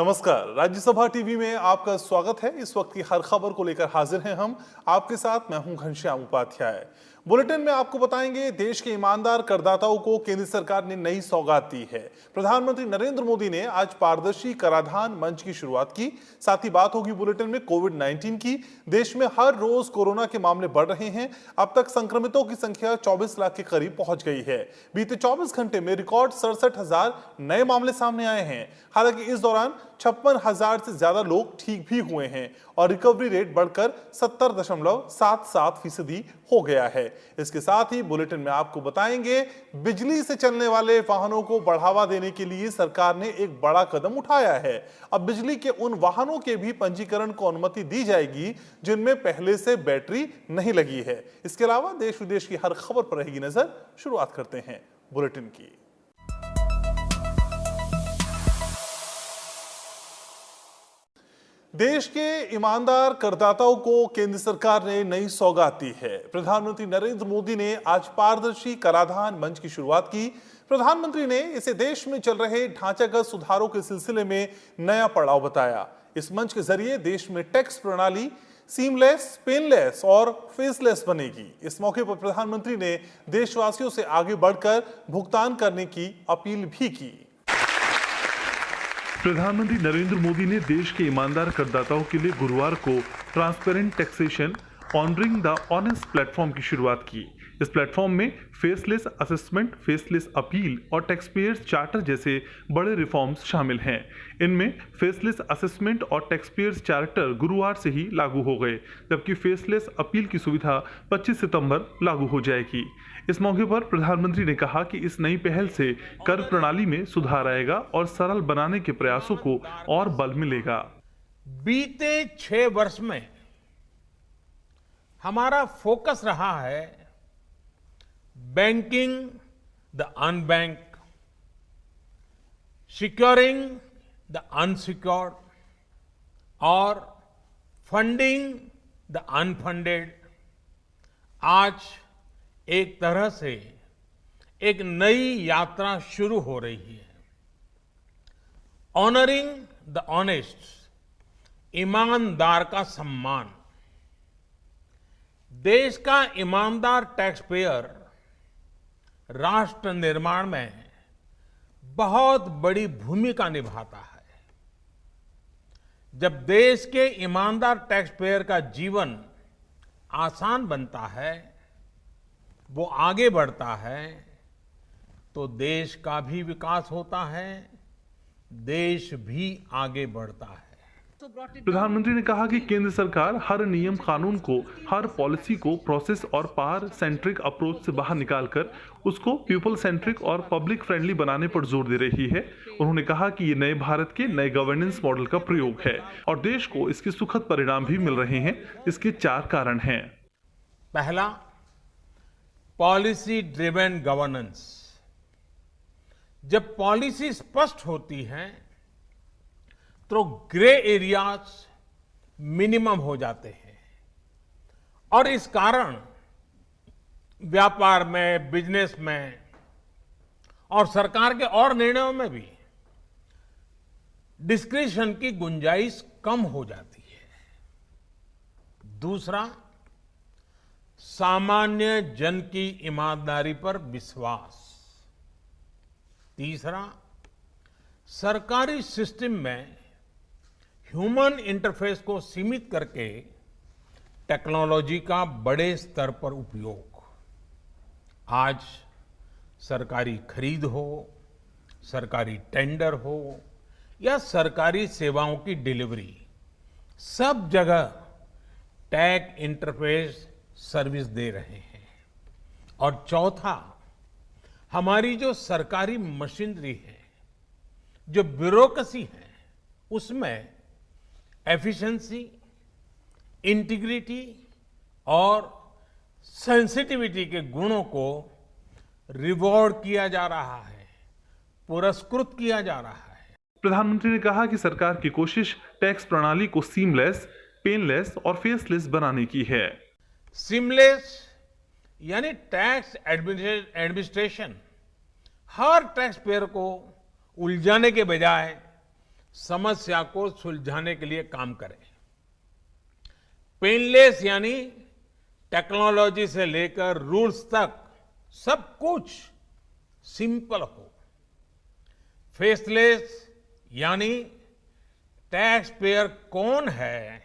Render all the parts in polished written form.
नमस्कार। राज्यसभा टीवी में आपका स्वागत है। इस वक्त की हर खबर को लेकर हाजिर हैं हम आपके साथ। मैं हूं घनश्याम उपाध्याय। बुलेटिन में आपको बताएंगे, देश के ईमानदार करदाताओं को केंद्र सरकार ने नई सौगात दी है। प्रधानमंत्री नरेंद्र मोदी ने आज पारदर्शी कराधान मंच की शुरुआत की। साथ ही बात होगी बुलेटिन में कोविड-19 की। देश में हर रोज कोरोना के मामले बढ़ रहे हैं। अब तक संक्रमितों की संख्या 24 लाख के करीब पहुंच गई है। बीते 24 घंटे में रिकॉर्ड 67,000 नए मामले सामने आए हैं। हालांकि इस दौरान 56,000 से ज्यादा लोग ठीक भी हुए हैं और रिकवरी रेट बढ़कर 70.77% हो गया है। इसके साथ ही बुलेटिन में आपको बताएंगे, बिजली से चलने वाले वाहनों को बढ़ावा देने के लिए सरकार ने एक बड़ा कदम उठाया है। अब बिजली के उन वाहनों के भी पंजीकरण को अनुमति दी जाएगी जिनमें पहले से बैटरी नहीं लगी है। इसके अलावा देश विदेश की हर खबर पर रहेगी नजर। शुरुआत करते हैं बुलेटिन की। देश के ईमानदार करदाताओं को केंद्र सरकार ने नई सौगात दी है। प्रधानमंत्री नरेंद्र मोदी ने आज पारदर्शी कराधान मंच की शुरुआत की। प्रधानमंत्री ने इसे देश में चल रहे ढांचागत सुधारों के सिलसिले में नया पड़ाव बताया। इस मंच के जरिए देश में टैक्स प्रणाली सीमलेस, पेनलेस और फेसलेस बनेगी। इस मौके पर प्रधानमंत्री ने देशवासियों से आगे बढ़कर भुगतान करने की अपील भी की। प्रधानमंत्री नरेंद्र मोदी ने देश के ईमानदार करदाताओं के लिए गुरुवार को transparent taxation honouring the honest platform की शुरुआत की। इस प्लेटफॉर्म में फेसलेस असेसमेंट, फेसलेस अपील और टैक्सपेयर्स चार्टर जैसे बड़े रिफॉर्म्स शामिल हैं। इनमें फेसलेस असेसमेंट और टैक्सपेयर्स चार्टर गुरुवार से ही लागू हो गए, जबकि फेसलेस अपील की सुविधा 25 सितंबर लागू हो जाएगी। इस मौके पर प्रधानमंत्री ने कहा कि इस नई पहल से कर प्रणाली में सुधार आएगा और सरल बनाने के प्रयासों को और बल मिलेगा। बीते 6 वर्ष में हमारा फोकस रहा है banking the unbanked, securing the unsecured और फंडिंग द अनफंडेड। आज एक तरह से एक नई यात्रा शुरू हो रही है। ऑनरिंग द ऑनेस्ट, ईमानदार का सम्मान। देश का ईमानदार टैक्स पेयर राष्ट्र निर्माण में बहुत बड़ी भूमिका निभाता है। जब देश के ईमानदार टैक्स पेयर का जीवन आसान बनता है, वो आगे बढ़ता है, तो देश का भी विकास होता है, देश भी आगे बढ़ता है। प्रधानमंत्री ने कहा कि केंद्र सरकार हर नियम कानून को, हर पॉलिसी को प्रोसेस और पावर सेंट्रिक अप्रोच से बाहर निकालकर उसको पीपल सेंट्रिक और पब्लिक फ्रेंडली बनाने पर जोर दे रही है। उन्होंने कहा कि ये नए भारत के नए गवर्नेंस मॉडल का प्रयोग है और देश को इसके सुखद परिणाम भी मिल रहे हैं। इसके 4 कारण हैं। पहला, पॉलिसी ड्रिवन गवर्नेंस। जब पॉलिसी स्पष्ट होती है तो ग्रे एरियाज मिनिमम हो जाते हैं और इस कारण व्यापार में, बिजनेस में और सरकार के और निर्णयों में भी डिस्क्रिशन की गुंजाइश कम हो जाती है। दूसरा, सामान्य जन की ईमानदारी पर विश्वास। तीसरा, सरकारी सिस्टम में ह्यूमन इंटरफेस को सीमित करके टेक्नोलॉजी का बड़े स्तर पर उपयोग। आज सरकारी खरीद हो, सरकारी टेंडर हो या सरकारी सेवाओं की डिलीवरी, सब जगह टैग इंटरफेस सर्विस दे रहे हैं। और चौथा, हमारी जो सरकारी मशीनरी है, जो ब्यूरोक्रेसी है, उसमें एफिशिएंसी, इंटीग्रिटी और सेंसिटिविटी के गुणों को रिवॉर्ड किया जा रहा है, पुरस्कृत किया जा रहा है। प्रधानमंत्री ने कहा कि सरकार की कोशिश टैक्स प्रणाली को सीमलेस, पेनलेस और फेसलेस बनाने की है। सीमलेस यानी टैक्स एडमिनिस्ट्रेशन हर टैक्स पेयर को उलझाने के बजाय समस्या को सुलझाने के लिए काम करें। पेनलेस यानी टेक्नोलॉजी से लेकर रूल्स तक सब कुछ सिंपल हो। फेसलेस यानी टैक्स पेयर कौन है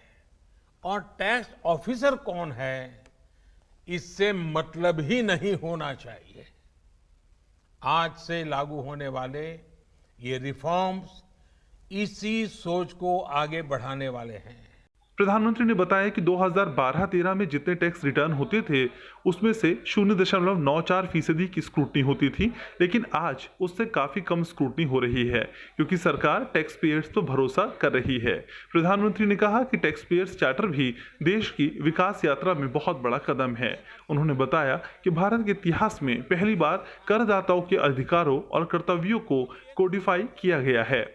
और टैक्स ऑफिसर कौन है, इससे मतलब ही नहीं होना चाहिए। आज से लागू होने वाले ये रिफॉर्म्स इसी सोच को आगे बढ़ाने वाले हैं। प्रधानमंत्री ने बताया कि 2012-13 में जितने टैक्स रिटर्न होते थे उसमें से 0.94% की स्क्रूटनी होती थी, लेकिन आज उससे काफी कम स्क्रूटनी हो रही है क्योंकि सरकार टैक्स पेयर्स पर भरोसा कर रही है। प्रधानमंत्री ने कहा कि टैक्स पेयर्स चार्टर भी देश की विकास यात्रा में बहुत बड़ा कदम है। उन्होंने बताया कि भारत के इतिहास में पहली बार करदाताओं के अधिकारों और कर्तव्यों को कोडिफाई किया गया है,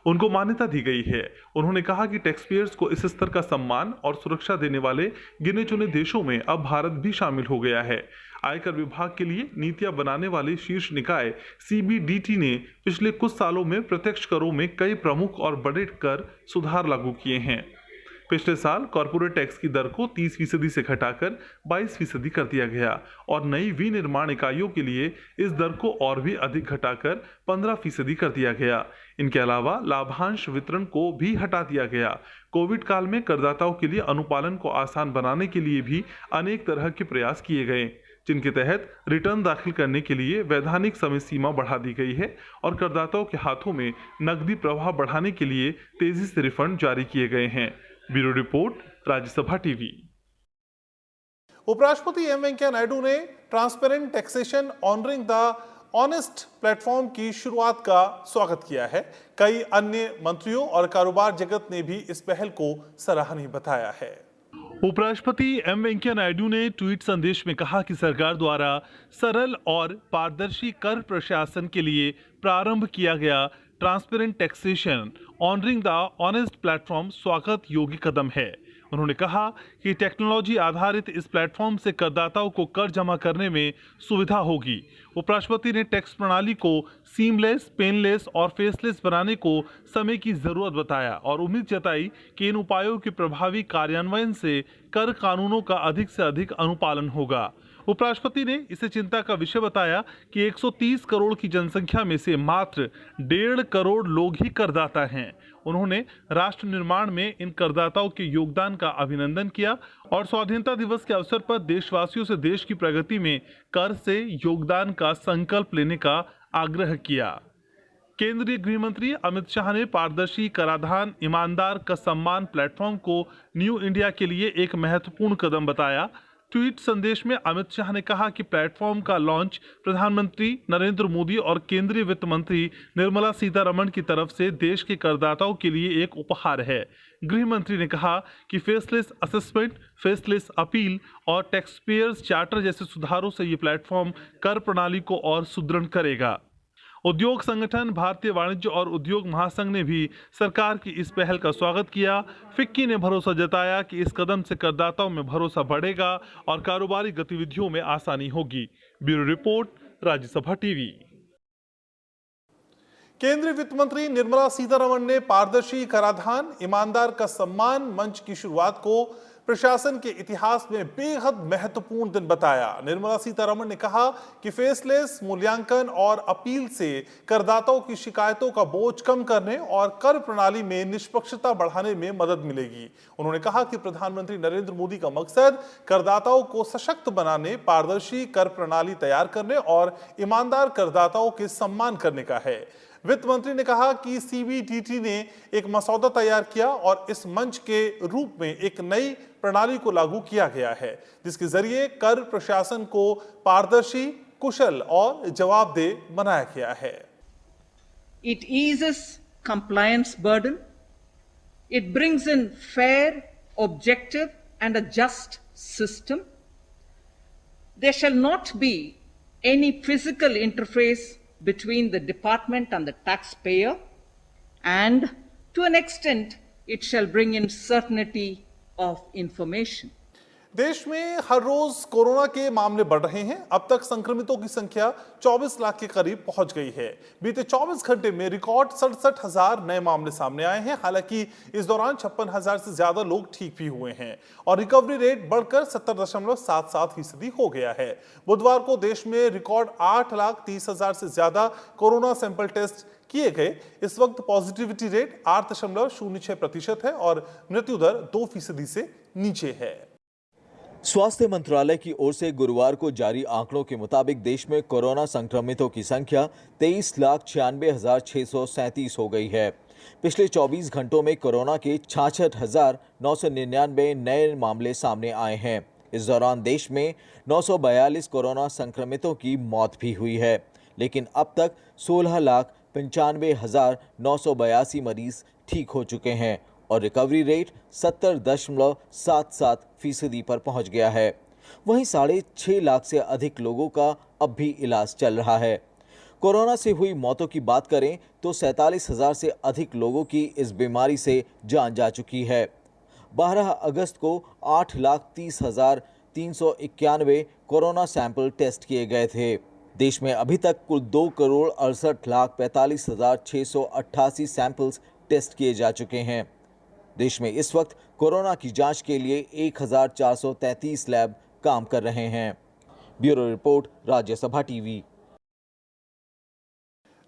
उनको मान्यता दी गई है। उन्होंने कहा कि टैक्स पेयर्स को इस स्तर का सम्मान और सुरक्षा देने वाले गिने चुने देशों में अब भारत भी शामिल हो गया है। आयकर विभाग के लिए नीतियां बनाने वाले शीर्ष निकाय CBDT ने पिछले कुछ सालों में प्रत्यक्ष करों में कई प्रमुख और बड़े कर सुधार लागू किए हैं। पिछले साल कॉर्पोरेट टैक्स की दर को 30% से घटाकर 22% कर दिया गया और नई विनिर्माण इकाइयों के लिए इस दर को और भी अधिक घटाकर 15% कर दिया गया। इनके अलावा लाभांश वितरण को भी हटा दिया गया। कोविड काल में करदाताओं के लिए अनुपालन को आसान बनाने के लिए भी अनेक तरह के प्रयास किए गए, जिनके तहत रिटर्न दाखिल करने के लिए वैधानिक समय सीमा बढ़ा दी गई है और करदाताओं के हाथों में नकदी प्रवाह बढ़ाने के लिए तेजी से रिफंड जारी किए गए हैं। Bureau report, Rajya Sabha TV. उपराष्ट्रपति एम वेंकैया नायडू ने transparent taxation honouring the honest platform की शुरुआत का स्वागत किया है। कई अन्य मंत्रियों और कारोबार जगत ने भी इस पहल को सराहनीय बताया है। उपराष्ट्रपति एम वेंकैया नायडू ने ट्वीट संदेश में कहा कि सरकार द्वारा सरल और पारदर्शी कर प्रशासन के लिए प्रारंभ किया गया transparent taxation honouring the honest platform स्वागत योग्य कदम है। उन्होंने कहा कि टेक्नोलॉजी आधारित इस प्लेटफॉर्म से करदाताओं को कर जमा करने में सुविधा होगी। उपराष्ट्रपति ने टैक्स प्रणाली को सीमलेस, पेनलेस और फेसलेस बनाने को समय की जरूरत बताया और उम्मीद जताई कि इन उपायों के प्रभावी कार्यान्वयन से कर कानूनों का अधिक से अधिक अनुपालन होगा। उपराष्ट्रपति ने इसे चिंता का विषय बताया कि 130 करोड़ की जनसंख्या में से मात्र 1.5 करोड़ लोग ही करदाता हैं। उन्होंने राष्ट्र निर्माण में इन करदाताओं के योगदान का अभिनंदन किया और स्वाधीनता दिवस के अवसर पर देशवासियों से देश की प्रगति में कर से योगदान का संकल्प लेने का आग्रह किया। केंद्रीय गृह मंत्री अमित शाह ने पारदर्शी कराधान ईमानदार का सम्मान प्लेटफॉर्म को न्यू इंडिया के लिए एक महत्वपूर्ण कदम बताया। ट्वीट संदेश में अमित शाह ने कहा कि प्लेटफॉर्म का लॉन्च प्रधानमंत्री नरेंद्र मोदी और केंद्रीय वित्त मंत्री निर्मला सीतारमण की तरफ से देश के करदाताओं के लिए एक उपहार है। गृह मंत्री ने कहा कि फेसलेस असेसमेंट, फेसलेस अपील और टैक्स पेयर्स चार्टर जैसे सुधारों से ये प्लेटफॉर्म कर प्रणाली को और सुदृढ़ करेगा। उद्योग संगठन भारतीय वाणिज्य और उद्योग महासंघ ने भी सरकार की इस पहल का स्वागत किया। फिक्की ने भरोसा जताया कि इस कदम से करदाताओं में भरोसा बढ़ेगा और कारोबारी गतिविधियों में आसानी होगी। Bureau report, Rajya Sabha TV. केंद्रीय वित्त मंत्री निर्मला सीतारमण ने पारदर्शी कराधान ईमानदार का सम्मान मंच की शुरुआत को प्रशासन के इतिहास में बेहद महत्वपूर्ण दिन बताया। निर्मला सीतारमण ने कहा कि फेसलेस मूल्यांकन और अपील से करदाताओं की शिकायतों का बोझ कम करने और कर प्रणाली में निष्पक्षता बढ़ाने में मदद मिलेगी। उन्होंने कहा कि प्रधानमंत्री नरेंद्र मोदी का मकसद करदाताओं को सशक्त बनाने, पारदर्शी कर प्रणाली तैयार करने और ईमानदार करदाताओं के सम्मान करने का है। वित्त मंत्री ने कहा कि CBDT ने एक मसौदा तैयार किया और इस मंच के रूप में एक नई प्रणाली को लागू किया गया है, जिसके जरिए कर प्रशासन को पारदर्शी, कुशल और जवाबदेह बनाया गया है। It eases compliance burden. It brings in fair, objective and a just system. There shall not be any physical interface between the department and the taxpayer, and to an extent it shall bring in certainty of information. देश में हर रोज corona के मामले बढ़ रहे हैं। अब तक संक्रमितों की संख्या 24 लाख के करीब पहुंच गई है। बीते 24 घंटे में रिकॉर्ड 67,000 नए मामले सामने आए हैं। हालांकि इस दौरान 56,000 से ज्यादा लोग ठीक भी हुए हैं और रिकवरी रेट बढ़कर 70.77% हो गया है। बुधवार को देश में रिकॉर्ड 8,30,000 से ज्यादा कोरोना सैंपल टेस्ट किए गए। इस वक्त पॉजिटिविटी रेट 8.06% है और मृत्यु दर 2% से नीचे है। स्वास्थ्य मंत्रालय की ओर से गुरुवार को जारी आंकड़ों के मुताबिक देश में कोरोना संक्रमितों की संख्या 23,96,637 हो गई है। पिछले 24 घंटों में कोरोना के 66,999 नए मामले सामने आए हैं। इस दौरान देश में 942 कोरोना संक्रमितों की मौत भी हुई है, लेकिन अब तक 16,95,982 मरीज ठीक हो चुके हैं और रिकवरी रेट 70.77% पर पहुंच गया है। वहीं 6.5 लाख से अधिक लोगों का अब भी इलाज चल रहा है। कोरोना से हुई मौतों की बात करें तो 47,000 से अधिक लोगों की इस बीमारी से जान जा चुकी है। 12 अगस्त को 8,30,391 कोरोना सैंपल टेस्ट किए गए थे। देश में अभी तक कुल 2,68,45,688 सैंपल्स टेस्ट किए जा चुके हैं। देश में इस वक्त कोरोना की जांच के लिए 1,433 लैब काम कर रहे हैं। Bureau report, Rajya Sabha TV.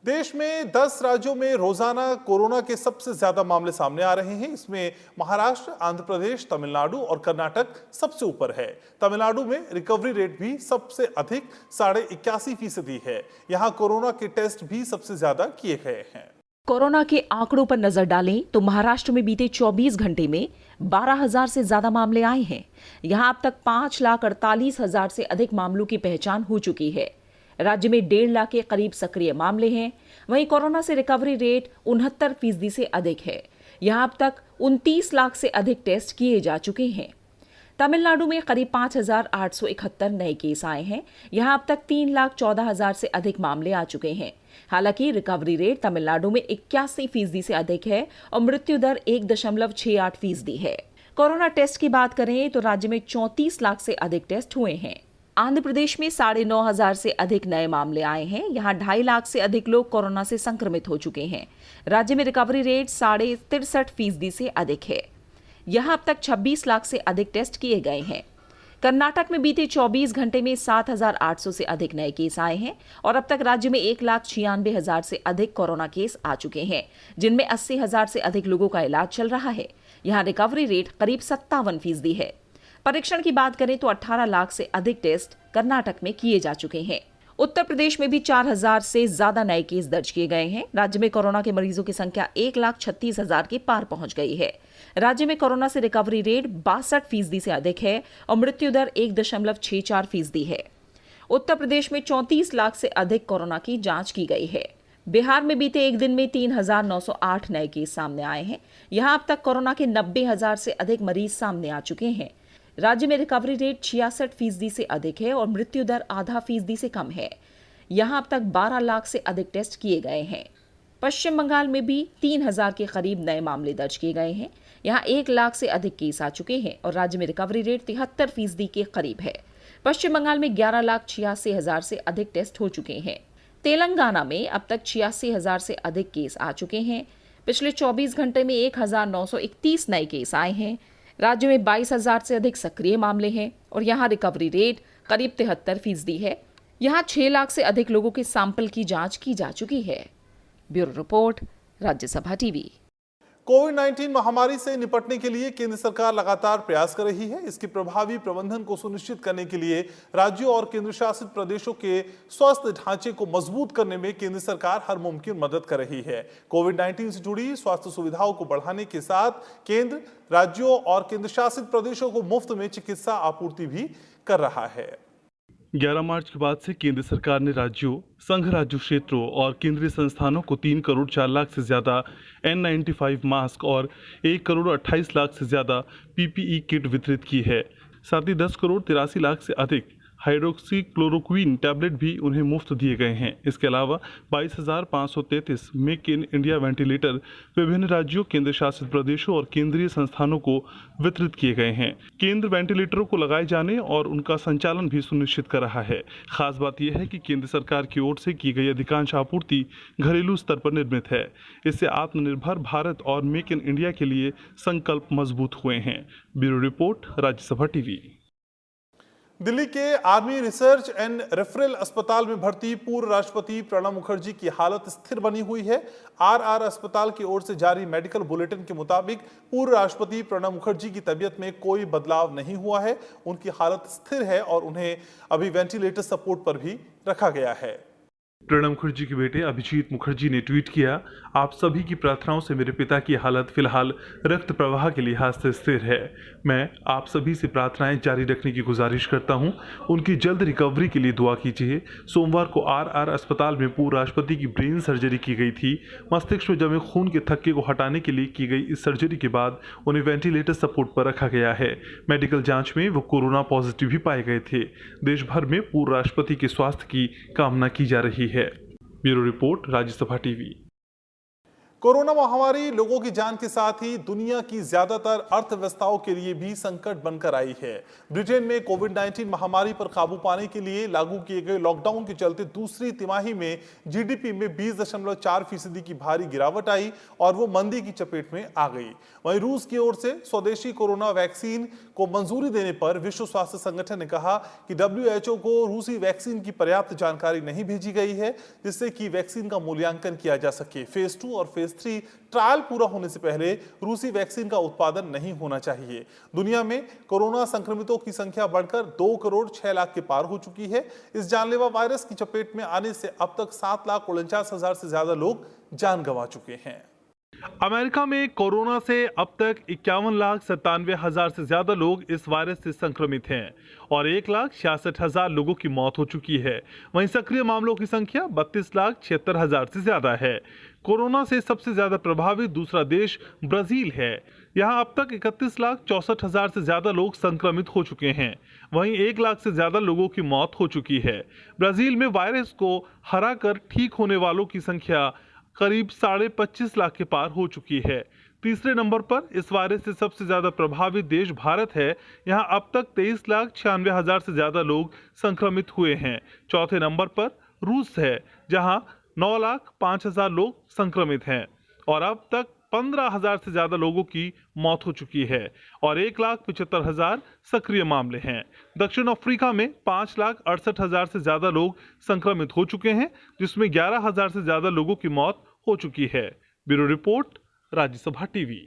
देश में 10 राज्यों में रोजाना कोरोना के सबसे ज्यादा मामले सामने आ रहे हैं। इसमें महाराष्ट्र, आंध्र प्रदेश, तमिलनाडु और कर्नाटक सबसे ऊपर है। तमिलनाडु में रिकवरी रेट भी सबसे अधिक 81.5% है। यहां कोरोना के टेस्ट भी सबसे ज्यादा किए गए हैं। कोरोना के आंकड़ों पर नजर डालें तो महाराष्ट्र में बीते 24 घंटे में 12,000 से ज्यादा मामले आए हैं। यहां अब तक 5,48,000 से अधिक मामलों की पहचान हो चुकी है। राज्य में 1.5 लाख के करीब सक्रिय मामले हैं। वहीं कोरोना से रिकवरी रेट 69% से अधिक है। यहां अब तक 29 लाख से अधिक टेस्ट किए जा चुके हैं। तमिलनाडु में करीब 5,871 नए केस आए हैं। यहां अब तक 3,14,000 से अधिक मामले आ चुके हैं। हालांकि रिकवरी रेट तमिलनाडु में 81% से अधिक है और मृत्यु दर 1.68% है। कोरोना टेस्ट की बात करें तो राज्य में 34 लाख से अधिक टेस्ट हुए हैं। आंध्र प्रदेश में 9,500 से अधिक नए मामले आए हैं। यहां 2.5 लाख से अधिक लोग कोरोना से संक्रमित हो चुके हैं। राज्य में रिकवरी रेट 63% से अधिक है। यहां अब तक 26 लाख से अधिक टेस्ट किए गए हैं। कर्नाटक में बीते 24 घंटे में 7,800 से अधिक नए केस आए हैं और अब तक राज्य में 1,96,000 से अधिक कोरोना केस आ चुके हैं, जिनमें 80,000 से अधिक लोगों का इलाज चल रहा है। यहां रिकवरी रेट करीब 57% है। परीक्षण की बात करें तो 18 लाख से अधिक टेस्ट कर्नाटक में किए जा चुके हैं। उत्तर प्रदेश में भी 4,000 से ज्यादा नए केस दर्ज किए गए हैं। राज्य में कोरोना के मरीजों की संख्या 1,36,000 के पार पहुंच गई है। राज्य में कोरोना से रिकवरी रेट 62% से अधिक है और मृत्यु दर 1.64% है। उत्तर प्रदेश में 34 लाख से अधिक कोरोना की जांच की गई है। बिहार में बीते एक दिन में 3,908 नए केस सामने आए हैं। यहां अब तक कोरोना के 90,000 से अधिक मरीज सामने आ चुके हैं। राज्य में रिकवरी रेट 66% से अधिक है और मृत्यु दर 0.5% से कम है। यहां अब तक 12 लाख से अधिक टेस्ट किए गए हैं। पश्चिम बंगाल में भी 3,000 के करीब नए मामले दर्ज किए गए हैं। यहां 1 लाख से अधिक केस आ चुके हैं और राज्य में रिकवरी रेट 73% के करीब है। पश्चिम बंगाल में 11,86,000 से अधिक टेस्ट हो चुके हैं। तेलंगाना में अब तक 86,000 से अधिक केस आ चुके हैं। पिछले 24 घंटे में 1,931 नए केस आए हैं। राज्य में 22,000 से अधिक सक्रिय मामले हैं और यहाँ रिकवरी रेट करीब 73% है। यहाँ 6 लाख से अधिक लोगों के सैंपल की जांच की जा चुकी है। Bureau report, Rajya Sabha TV. कोविड-19 महामारी से निपटने के लिए केंद्र सरकार लगातार प्रयास कर रही है। इसके प्रभावी प्रबंधन को सुनिश्चित करने के लिए राज्यों और केंद्र शासित प्रदेशों के स्वास्थ्य ढांचे को मजबूत करने में केंद्र सरकार हर मुमकिन मदद कर रही है। कोविड-19 से जुड़ी स्वास्थ्य सुविधाओं को बढ़ाने के साथ केंद्र राज्यों और केंद्र शासित प्रदेशों को मुफ्त में चिकित्सा आपूर्ति भी कर रहा है। 11 मार्च के बाद से केंद्र सरकार ने राज्यों, संघ राज्य क्षेत्रों और केंद्रीय संस्थानों को 3 करोड़ 4 लाख से ज्यादा N95 मास्क और 1 करोड़ 28 लाख से ज्यादा PPE किट वितरित की है। साथ ही 10 करोड़ 83 लाख से अधिक हाइड्रोक्सीक्लोरोक्वीन टैबलेट भी उन्हें मुफ्त दिए गए हैं। इसके अलावा 22,533 मेक इन इंडिया वेंटिलेटर विभिन्न राज्यों, केंद्र शासित प्रदेशों और केंद्रीय संस्थानों को वितरित किए गए हैं। केंद्र वेंटिलेटरों को लगाए जाने और उनका संचालन भी सुनिश्चित कर रहा है। खास बात यह है कि केंद्र सरकार की ओर से की गई अधिकांश आपूर्ति घरेलू स्तर पर निर्मित है। इससे आत्मनिर्भर भारत और मेक इन इंडिया के लिए संकल्प मजबूत हुए हैं। Bureau report, Rajya Sabha TV. Delhi के आर्मी रिसर्च एंड रेफरल अस्पताल में भर्ती पूर्व राष्ट्रपति प्रणब मुखर्जी की हालत स्थिर बनी हुई है। आरआर अस्पताल की ओर से जारी मेडिकल बुलेटिन के मुताबिक पूर्व राष्ट्रपति प्रणब मुखर्जी की तबीयत में कोई बदलाव नहीं हुआ है। उनकी हालत स्थिर है और उन्हें अभी वेंटिलेटर सपोर्ट पर भी रखा गया है। प्रणब मुखर्जी के बेटे अभिजीत मुखर्जी ने ट्वीट किया, आप सभी की प्रार्थनाओं से मेरे पिता की हालत फिलहाल रक्त प्रवाह के लिहाज से स्थिर है। मैं आप सभी से प्रार्थनाएं जारी रखने की गुजारिश करता हूं। उनकी जल्द रिकवरी के लिए दुआ कीजिए। सोमवार को आरआर अस्पताल में पूर्व राष्ट्रपति की ब्रेन सर्जरी की गई थी। मस्तिष्क में जमे खून के थक्के को हटाने के लिए की गई इस सर्जरी के बाद उन्हें वेंटिलेटर सपोर्ट पर रखा गया है। मेडिकल जांच में वो कोरोना पॉजिटिव भी पाए गए थे। देश भर में पूर्व राष्ट्रपति के स्वास्थ्य की कामना की जा रही है। Bureau report, Rajya Sabha TV. Corona महामारी लोगों की जान के साथ ही दुनिया की ज्यादातर अर्थव्यवस्थाओं के लिए भी संकट बनकर आई है। ब्रिटेन में कोविड-19 महामारी पर काबू पाने के लिए लागू किए गए लॉकडाउन के चलते दूसरी तिमाही में जीडीपी में 20.4% की भारी गिरावट आई और वो मंदी की चपेट में आ गई। वहीं रूस की ओर से स्वदेशी कोरोना वैक्सीन को मंजूरी देने पर विश्व स्वास्थ्य संगठन ने कहा कि WHO को रूसी वैक्सीन की पर्याप्त जानकारी नहीं भेजी गई है, जिससे कि वैक्सीन का मूल्यांकन किया जा सके। फेज 2 और फेज 3 ट्रायल पूरा होने से पहले रूसी वैक्सीन का उत्पादन नहीं होना चाहिए। दुनिया में कोरोना संक्रमितों की संख्या बढ़कर 2 करोड़ 6 लाख के पार हो चुकी है। इस जानलेवा वायरस की चपेट में आने से अब तक 7,49,000 से ज्यादा लोग जान गंवा चुके हैं। अमेरिका में कोरोना से अब तक 51,97,000 से ज्यादा लोग इस वायरस से संक्रमित हैं और 1,66,000 लोगों की मौत हो चुकी है। वहीं सक्रिय मामलों की संख्या 32,76,000 से ज्यादा है। कोरोना से सबसे ज्यादा प्रभावित दूसरा देश ब्राजील है। यहां अब तक 31,64,000 से ज्यादा लोग संक्रमित हो चुके हैं। वहीं 1 लाख से ज्यादा लोगों की मौत हो चुकी है। ब्राजील में वायरस को हराकर ठीक होने वालों की संख्या करीब 25.5 लाख के पार हो चुकी है। तीसरे नंबर पर इस वायरस से सबसे ज्यादा प्रभावित देश भारत है। यहां अब तक 23,96,000 से ज्यादा लोग संक्रमित हुए हैं। चौथे नंबर पर रूस है, जहां 9,05,000 लोग संक्रमित हैं और अब तक 15,000 से ज्यादा लोगों की मौत हो चुकी है और 1,75,000 सक्रिय मामले हैं। दक्षिण अफ्रीका में 5,68,000 से ज्यादा लोग संक्रमित हो चुके हैं, जिसमें 11,000 से ज्यादा लोगों की मौत हो चुकी है। Bureau report, Rajya Sabha TV.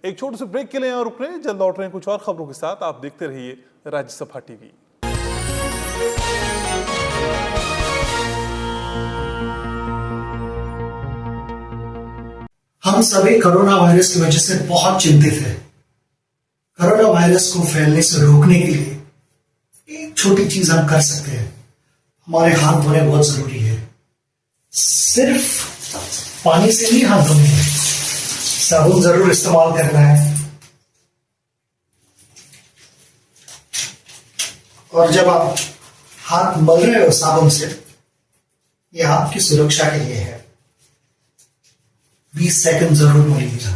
एक छोटे से ब्रेक के लिए यहाँ रुक रहे हैं, जल्द लौट रहे हैं कुछ और खबरों के साथ। आप देखते रहिए राज्यसभा टीवी। हम सभी कोरोना वायरस की वजह से बहुत चिंतित हैं। कोरोना वायरस को फैलने से रोकने के लिए एक छोटी चीज हम कर सकते हैं। हमारे हाथ धोने बहुत जरूरी है। सिर्फ पानी से नहीं हाथ धोने हैं, साबुन जरूर इस्तेमाल करना है। और जब आप हाथ मल रहे हो साबुन से, यह आपकी सुरक्षा के लिए है। 20 सेकंड जरूर मलिएगा।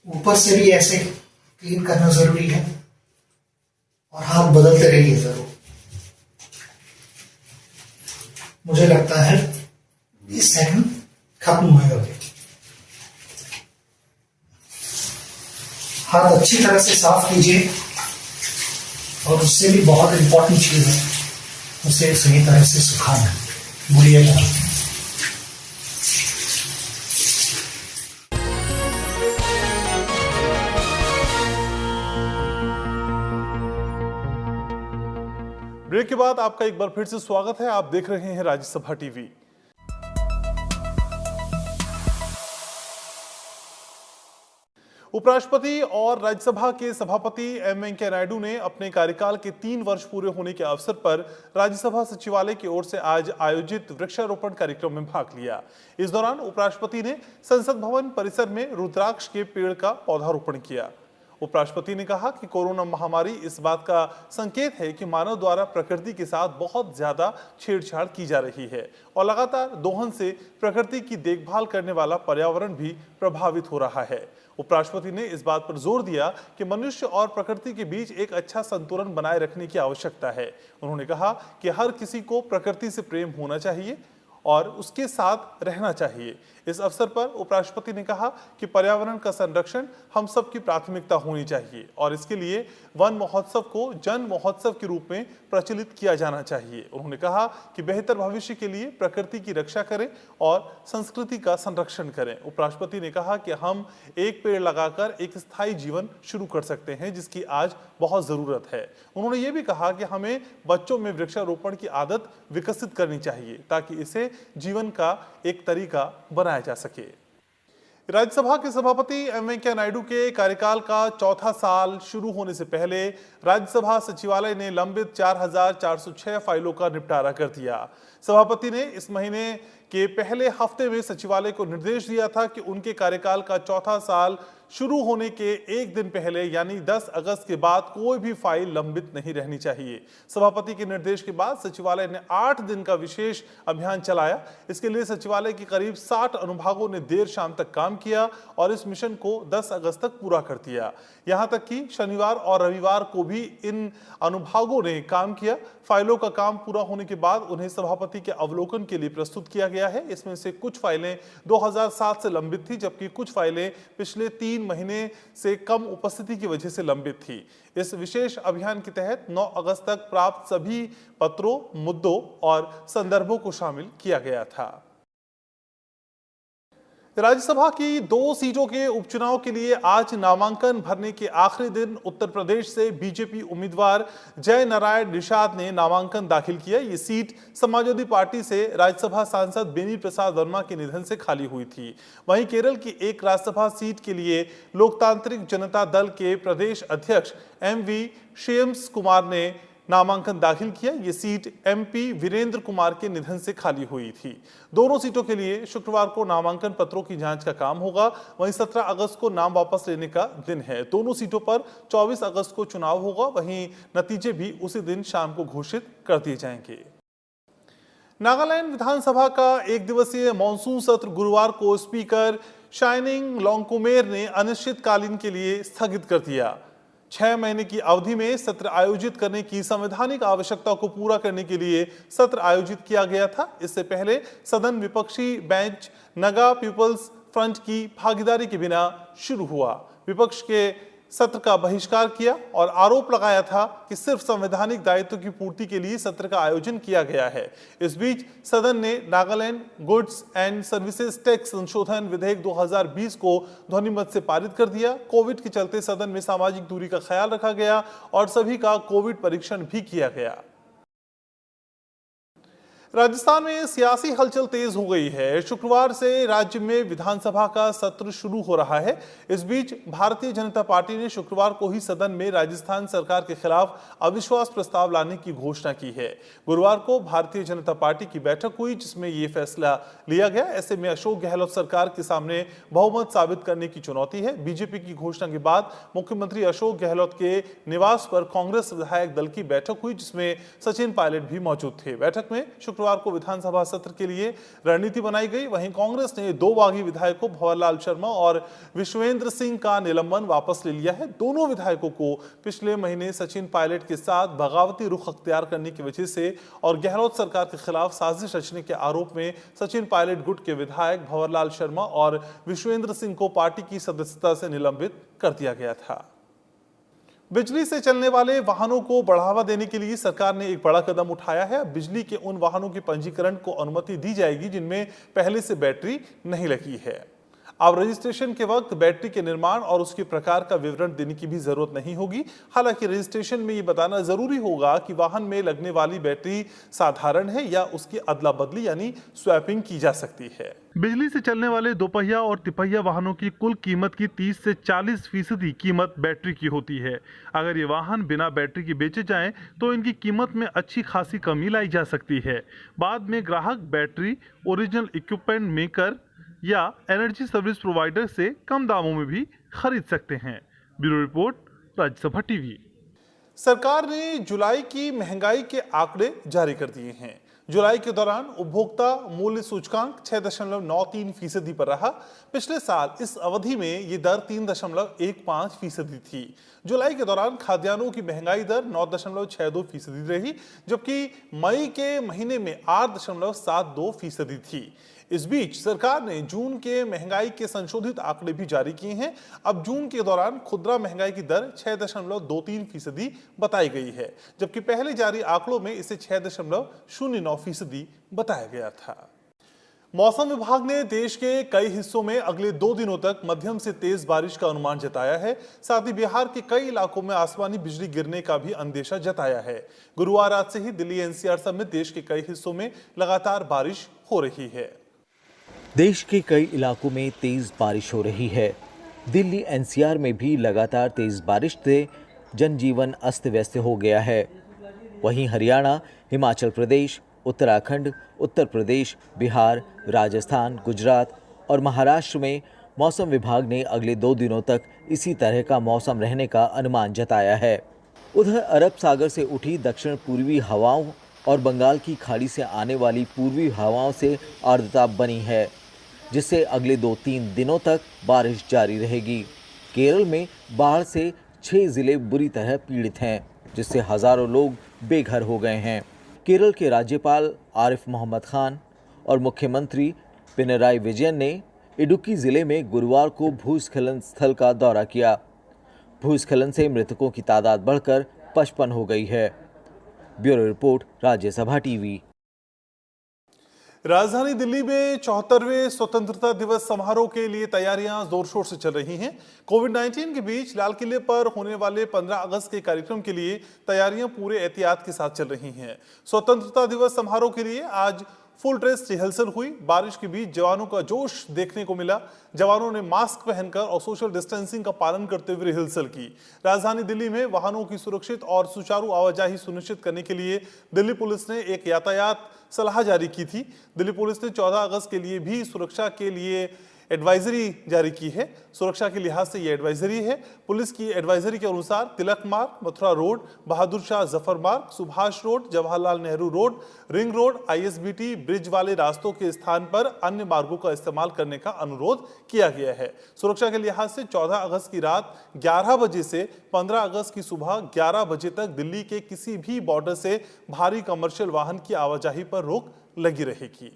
ऊपर से भी ऐसे क्लीन करना जरूरी है और हाथ बदलते रहिए जरूर। मुझे लगता है 20 सेकंड खत्म हुए होंगे। हाथ अच्छी तरह से साफ कीजिए और उससे भी बहुत इंपॉर्टेंट चीज है, उसे सही तरह से सुखाना। भूलिएगा। ब्रेक के बाद आपका एक बार फिर से स्वागत है। आप देख रहे हैं राज्यसभा टीवी। उपराष्ट्रपति और राज्यसभा के सभापति एम वेंकैया नायडू ने अपने कार्यकाल के 3 वर्ष पूरे होने के अवसर पर राज्यसभा सचिवालय की ओर से आज आयोजित वृक्षारोपण कार्यक्रम में भाग लिया। इस दौरान उपराष्ट्रपति ने संसद भवन परिसर में रुद्राक्ष के पेड़ का पौधारोपण किया। उपराष्ट्रपति ने कहा कि कोरोना महामारी इस बात का संकेत है कि मानव द्वारा प्रकृति के साथ बहुत ज्यादा छेड़छाड़ की जा रही है और लगातार दोहन से प्रकृति की देखभाल करने वाला पर्यावरण भी प्रभावित हो रहा है। उपराष्ट्रपति ने इस बात पर जोर दिया कि मनुष्य और प्रकृति के बीच एक अच्छा संतुलन बनाए रखने की आवश्यकता है। उन्होंने कहा कि हर किसी को प्रकृति से प्रेम होना चाहिए और उसके साथ रहना चाहिए। इस अवसर पर उपराष्ट्रपति ने कहा कि पर्यावरण का संरक्षण हम सब की प्राथमिकता होनी चाहिए और इसके लिए वन महोत्सव को जन महोत्सव के रूप में प्रचलित किया जाना चाहिए। उन्होंने कहा कि बेहतर भविष्य के लिए प्रकृति की रक्षा करें और संस्कृति का संरक्षण करें। उपराष्ट्रपति ने कहा कि हम एक पेड़ लगाकर एक स्थायी जीवन शुरू कर सकते हैं, जिसकी आज बहुत जरूरत है। उन्होंने ये भी कहा कि हमें बच्चों में वृक्षारोपण की आदत विकसित करनी चाहिए ताकि इसे जीवन का एक तरीका बनाया जा सके। राज्यसभा के सभापति एम वेंकैया नायडू के कार्यकाल का चौथा साल शुरू होने से पहले राज्यसभा सचिवालय ने लंबित 4,406 फाइलों का निपटारा कर दिया। सभापति ने इस महीने के पहले हफ्ते में सचिवालय को निर्देश दिया था कि उनके कार्यकाल का चौथा साल शुरू होने के एक दिन पहले यानी 10 अगस्त के बाद कोई भी फाइल लंबित नहीं रहनी चाहिए। सभापति के निर्देश के बाद सचिवालय ने 8 दिन का विशेष अभियान चलाया। इसके लिए सचिवालय के करीब 60 अनुभागों ने देर शाम तक काम किया और इस मिशन को 10 अगस्त तक पूरा कर दिया। यहां तक कि शनिवार और रविवार को भी इन अनुभागों ने काम किया। फाइलों का काम पूरा होने के बाद उन्हें सभापति के अवलोकन के लिए प्रस्तुत किया गया है। इसमें से कुछ फाइलें 2007 से लंबित थी, जबकि कुछ फाइलें पिछले 3 महीने से कम उपस्थिति की वजह से लंबित थी। इस विशेष अभियान के तहत 9 अगस्त तक प्राप्त सभी पत्रों, मुद्दों और संदर्भों को शामिल किया गया था। राज्यसभा की 2 सीटों के उपचुनाव के लिए आज नामांकन भरने के आखिरी दिन उत्तर प्रदेश से बीजेपी उम्मीदवार जय नारायण निषाद ने नामांकन दाखिल किया। ये सीट समाजवादी पार्टी से राज्यसभा सांसद बेनी प्रसाद वर्मा के निधन से खाली हुई थी। वहीं केरल की एक राज्यसभा सीट के लिए लोकतांत्रिक जनता दल के प्रदेश अध्यक्ष एमवी श्रेयस कुमार ने नामांकन दाखिल किया। ये सीट एमपी वीरेंद्र कुमार के निधन से खाली हुई थी। दोनों सीटों के लिए शुक्रवार को नामांकन पत्रों की जांच का काम होगा। वहीं 17 अगस्त को नाम वापस लेने का दिन है। दोनों सीटों पर 24 अगस्त को चुनाव होगा। वहीं नतीजे भी उसी दिन शाम को घोषित कर दिए जाएंगे। नागालैंड विधानसभा का 1 दिवसीय मॉनसून सत्र गुरुवार को स्पीकर शाइनिंग लोंगकुमेर ने अनिश्चितकालीन के लिए स्थगित कर दिया। 6 महीने की अवधि में सत्र आयोजित करने की संवैधानिक आवश्यकता को पूरा करने के लिए सत्र आयोजित किया गया था। इससे पहले सदन विपक्षी बेंच नगा पीपल्स फ्रंट की भागीदारी के बिना शुरू हुआ। विपक्ष के सत्र का बहिष्कार किया और आरोप लगाया था कि सिर्फ संवैधानिक दायित्व की पूर्ति के लिए सत्र का आयोजन किया गया है। इस बीच सदन ने Nagaland goods and services tax संशोधन विधेयक 2020 को ध्वनिमत से पारित कर दिया। कोविड के चलते सदन में सामाजिक दूरी का ख्याल रखा गया और सभी का कोविड परीक्षण भी किया गया। राजस्थान में सियासी हलचल तेज हो गई है। शुक्रवार से राज्य में विधानसभा का सत्र शुरू हो रहा है। इस बीच भारतीय जनता पार्टी ने शुक्रवार को ही सदन में राजस्थान सरकार के खिलाफ अविश्वास प्रस्ताव लाने की घोषणा की है। गुरुवार को भारतीय जनता पार्टी की बैठक हुई, जिसमें यह फैसला लिया गया। ऐसे में अशोक गहलोत सरकार के सामने बहुमत साबित करने की चुनौती है। बीजेपी की घोषणा के बाद मुख्यमंत्री अशोक गहलोत के निवास पर कांग्रेस विधायक दल की बैठक हुई, जिसमें सचिन पायलट भी मौजूद थे। बैठक में शुक्रवार को विधानसभा सत्र के लिए रणनीति बनाई गई। वहीं कांग्रेस ने 2 बागी विधायकों भंवरलाल शर्मा और विश्वेंद्र सिंह का निलंबन वापस ले लिया है। दोनों विधायकों को पिछले महीने सचिन पायलट के साथ बगावती रुख अख्तियार करने की वजह से और गहलोत सरकार के खिलाफ साजिश रचने के आरोप में सचिन पायलट गुट के विधायक भंवरलाल शर्मा और विश्वेंद्र सिंह को पार्टी की सदस्यता से निलंबित कर दिया गया था। बिजली से चलने वाले वाहनों को बढ़ावा देने के लिए सरकार ने एक बड़ा कदम उठाया है। बिजली के उन वाहनों के पंजीकरण को अनुमति दी जाएगी जिनमें पहले से बैटरी नहीं लगी है। अब रजिस्ट्रेशन के वक्त बैटरी के निर्माण और उसके प्रकार का विवरण देने की भी जरूरत नहीं होगी। हालांकि रजिस्ट्रेशन में ये बताना जरूरी होगा कि वाहन में लगने वाली बैटरी साधारण है या उसकी अदला बदली यानी स्वैपिंग की जा सकती है। बिजली से चलने वाले दोपहिया और तिपहिया वाहनों की कुल कीमत की 30 से 40% कीमत बैटरी की होती है। अगर ये वाहन बिना बैटरी के बेचे जाएं तो इनकी कीमत में अच्छी खासी कमी लाई जा सकती है। बाद में ग्राहक बैटरी ओरिजिनल इक्विपमेंट मेकर या एनर्जी सर्विस प्रोवाइडर से कम दामों में भी खरीद सकते हैं। Bureau report, Rajya Sabha TV. सरकार ने जुलाई की महंगाई के आंकड़े जारी कर दिए हैं। जुलाई के दौरान उपभोक्ता मूल्य सूचकांक 6.93% पर रहा। पिछले साल इस अवधि में ये दर 3.15% थी। जुलाई के दौरान खाद्यान्नों की महंगाई दर 9.62% रही, जबकि मई के महीने में 8.72% थी। इस बीच सरकार ने जून के महंगाई के संशोधित आंकड़े भी जारी किए हैं। अब जून के दौरान खुदरा महंगाई की दर 6.23% बताई गई है, जबकि पहले जारी आंकड़ों में इसे 6.09% बताया गया था। मौसम विभाग ने देश के कई हिस्सों में अगले 2 दिनों तक मध्यम से तेज बारिश का अनुमान जताया है। साथ ही बिहार के कई इलाकों में आसमानी बिजली गिरने का भी अंदेशा जताया है। गुरुवार रात से ही दिल्ली एनसीआर समेत देश के कई हिस्सों में लगातार बारिश हो रही है। देश के कई इलाकों में तेज बारिश हो रही है। दिल्ली एनसीआर में भी लगातार तेज बारिश से जनजीवन अस्त व्यस्त हो गया है। वहीं हरियाणा, हिमाचल प्रदेश, उत्तराखंड, उत्तर प्रदेश, बिहार, राजस्थान, गुजरात और महाराष्ट्र में मौसम विभाग ने अगले 2 दिनों तक इसी तरह का मौसम रहने का अनुमान जताया है। उधर अरब सागर से उठी दक्षिण पूर्वी हवाओं और बंगाल की खाड़ी से आने वाली पूर्वी हवाओं से आर्द्रता बनी है, जिससे अगले 2-3 दिनों तक बारिश जारी रहेगी। केरल में बाढ़ से 6 जिले बुरी तरह पीड़ित हैं, जिससे हजारों लोग बेघर हो गए हैं। केरल के राज्यपाल आरिफ मोहम्मद खान और मुख्यमंत्री पिनराई विजयन ने इडुक्की जिले में गुरुवार को भूस्खलन स्थल का दौरा किया। भूस्खलन से मृतकों की तादाद बढ़कर 55 हो गई है। Bureau report, Rajya Sabha TV. राजधानी दिल्ली में 74वें स्वतंत्रता दिवस समारोह के लिए तैयारियां जोर शोर से चल रही हैं। कोविड-19 के बीच लाल किले पर होने वाले 15 अगस्त के कार्यक्रम के लिए तैयारियां पूरे एहतियात के साथ चल रही हैं। स्वतंत्रता दिवस समारोह के लिए आज फुल ड्रेस रिहर्सल हुई। बारिश के बीच जवानों का जोश देखने को मिला। जवानों ने मास्क पहनकर और सोशल डिस्टेंसिंग का पालन करते हुए रिहर्सल की। राजधानी दिल्ली में वाहनों की सुरक्षित और सुचारू आवाजाही सुनिश्चित करने के लिए दिल्ली पुलिस ने एक यातायात सलाह जारी की थी। दिल्ली पुलिस ने 14 अगस्त के लिए भी सुरक्षा के लिए एडवाइजरी जारी की है। सुरक्षा के लिहाज से ये एडवाइजरी है। पुलिस की एडवाइजरी के अनुसार तिलक मार्ग, मथुरा रोड, बहादुर शाह जफर मार्ग, Subhash road, Jawaharlal Nehru road, ring road, ISBT bridge वाले रास्तों के स्थान पर अन्य मार्गों का इस्तेमाल करने का अनुरोध किया गया है। सुरक्षा के लिहाज से 14 अगस्त की रात 11 बजे से 15 अगस्त की सुबह 11 बजे तक दिल्ली के किसी भी बॉर्डर से भारी कमर्शियल वाहन की आवाजाही पर रोक लगी रहेगी।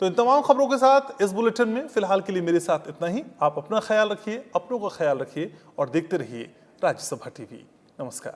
तो इन तमाम खबरों के साथ इस बुलेटिन में फिलहाल के लिए मेरे साथ इतना ही। आप अपना ख्याल रखिए, अपनों का ख्याल रखिए और देखते रहिए राज्यसभा टीवी। नमस्कार।